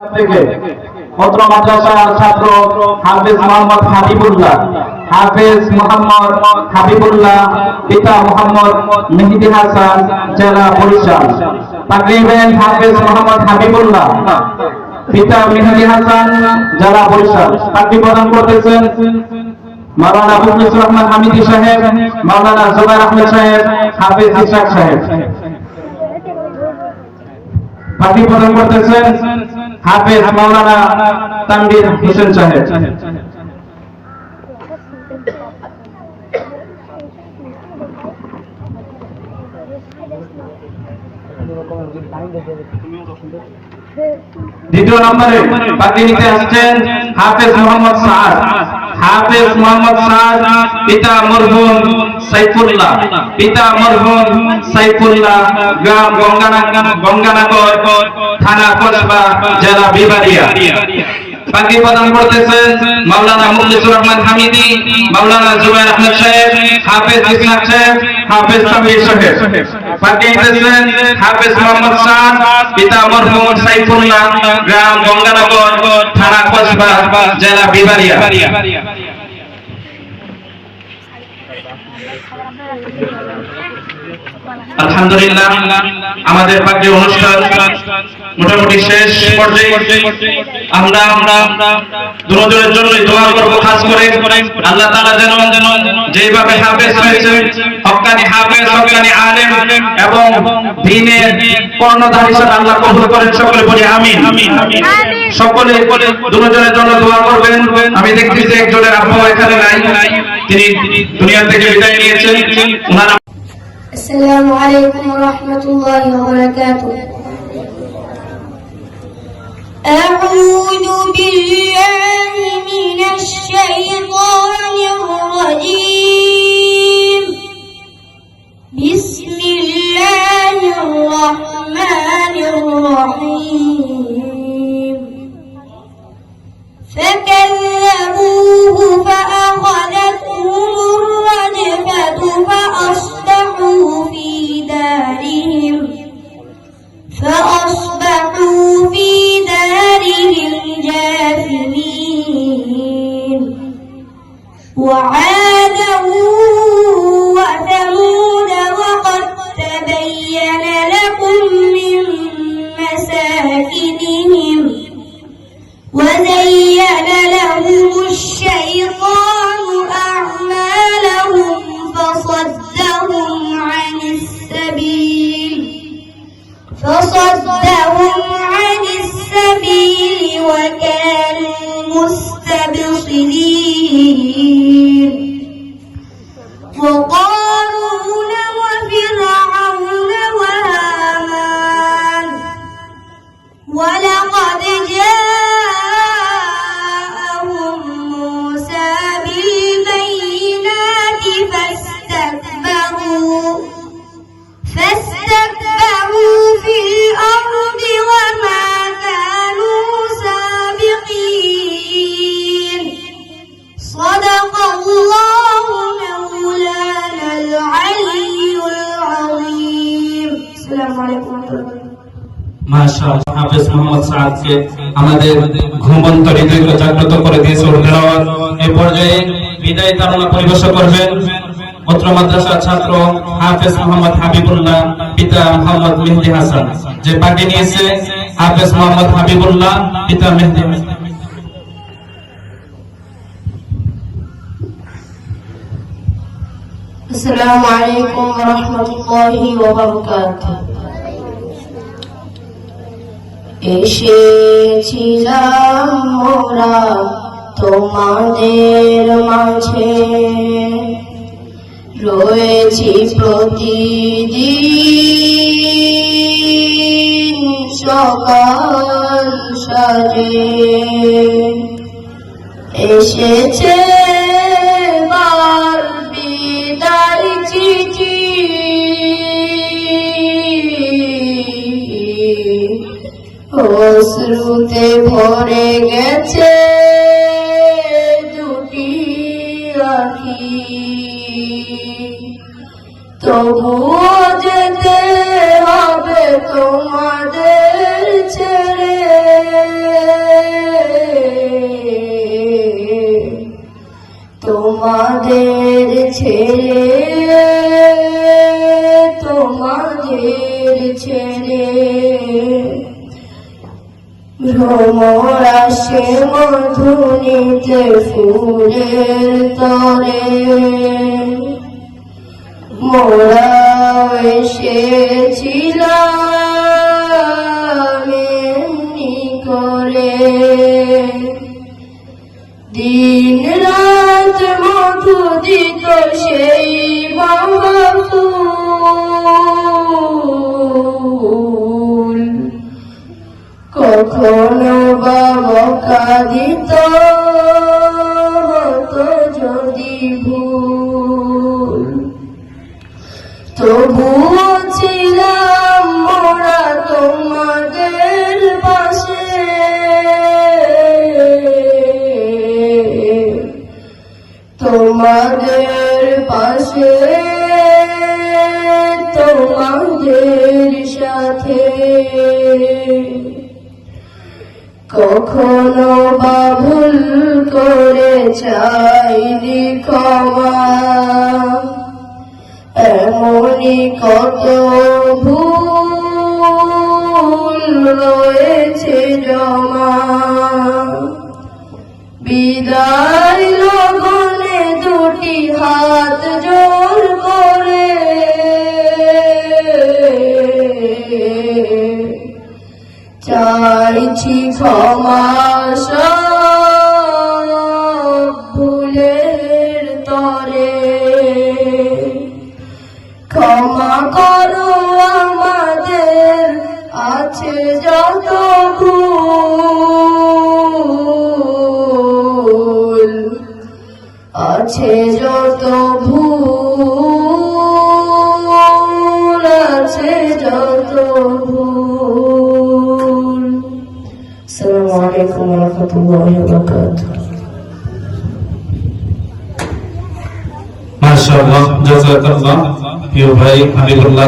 থেকে পত্র মাদ্রাসার ছাত্র হাফেজ মোহাম্মদ হাবিবুল্লাহ, হাফেজ মোহাম্মদ হাবিবুল্লাহ, পিতা মোহাম্মদ মেহেদি হাসান, জেলা বরিশাল। তাকরিবেন হাফেজ মোহাম্মদ হাবিবুল্লাহ, পিতা মেহেদি হাসান, জেলা বরিশাল। তাকরিব প্রদান করতেছেন মাওলানা মুখলিসুর রহমান হামিদি সাহেব, মাওলানা জুবাইর আহমেদ সাহেব, হাফেজ ইসহাক সাহেব। তাকরিব প্রদান করতেছেন হাফেজ মাওলানা তানভীর হোসেন সাহেব। দ্বিতীয় নম্বরে পাখি নিতে আসছেন হাফেজ মোহাম্মদ সাদ, হাফেজ মোহাম্মদ সাদ, পিতা মরহুম সাইফুল্লাহ, পিতা মরহুম সাইফুল্লাহ, গ্রাম গঙ্গানগর, থানা কসবা, জেলা বিবাড়িয়া। পাখি প্রদান করতেছেন মাওলানা মুখলিসুর রহমান হামিদি, মাওলানা জুবাইর আহমেদ সাহেব, হাফেজ ইসহাক সাহেব, হাফেজ তানভীর সাহেব। পাখি নিতেছেন হাফেজ মোহাম্মদ সাদ, পিতা মরহুম সাইফুল্লাহ, গ্রাম গঙ্গানগর, থানা কসবা, জেলা বিবাড়িয়া। আলহামদুলিল্লাহ, আমাদের পাখি অনুষ্ঠান মোটামুটি শেষ পর্যায়ে। আমরা দুজনের জন্য দোয়া করব, খাস করে আল্লাহ তাআলা যেন যেভাবে হাফেজ হয়েছে, হক্কানি হাফেজ, হক্কানি আলেম এবং দ্বীনের কর্ণধার হিসেবে আল্লাহ কবুল করেন। সকলে বলি আমিন। সকলে দুজনের জন্য দোয়া করবেন। আমি দেখতেছি একজনের আব্বা এখানে নাই, তিনি দুনিয়া থেকে বিদায় নিয়েছেন। ওনারা السلام عليكم ورحمة الله وبركاته. أعوذ بالله من الشيطان الرجيم. بسم الله الرحمن الرحيم. فكذبوه فأخذتهم الرجفة فأصبحوا في دارهم جاثمين. وعادا وثمود وقد تبين لكم من مساكنهم وزين لهم الشيطان أعمالهم فصدهم عن السبيل وكانوا مستبصرين. وقارون وفرعون وهامان ولقد جاءهم موسى بالبينات فاستكبروا في الأرض وما كانوا سابقين. صدق الله مولانا العلي العظيم. السلام عليكم ورحمة الله. মাশাআল্লাহ, হাফেজ মোহাম্মদ সাদকে আমাদের ঘুমন্ত হৃদয়কে জাগ্রত করে দিয়েছে ওর তেলাওয়াত। এই পর্যায়ে বিদায় তারানা পরিবেশন করবেন পত্র মাদ্রাসার ছাত্র হাফেজ মোহাম্মদ হাবিবুল্লাহ, পিতা মোহাম্মদ মেহেদি হাসান। যে পাখি নিয়েছে হাফেজ মোহাম্মদ হাবিবুল্লাহ, পিতা মেহেদি হাসান। السلام عليكم ورحمة الله وبركاته. এসেছিলাম মোরা তোমাদের মাঝে, রয়েছি প্রতিদিন সকাল সাজে। এসেছে বার বিদায় চিঠি, অশ্রুতে ভরে গেছে দুটি আঁখি। তবুও যেতে হবে তোমাদের ছেড়ে। তোমাদের ছেড়ে তোমাদের ছেড়ে ভ্রমর আসে মধু নিতে ফুলের তরে মোরা এসেছিলাম এমনি করে দিন রাত মধু দিত সেই বাবা ফুল কখনো বাবা কাঁদিত হতো যদি ভুল তবুও ছিলাম মোরা তোমাদের পাশে তোমাদের পাশে তোমাদের সাথে কখনো বা ভুল করে চাইনি ক্ষমা এমনি কত ভুল রয়েছে জমা বিদায় লগনে দুটি হাত জোর করে চাইছি ক্ষমা সব ভুলের তরে ক্ষমা করো আমাদের আছে যত ভুল আছে যত ভুল আছে যত ভুল আসসালামু আলাইকুম ওয়া রাহমাতুল্লাহি ওয়া বারাকাতুহু মাশাআল্লাহ জাযাকাল্লাহ প্রিয় ভাই হাবিবুল্লাহ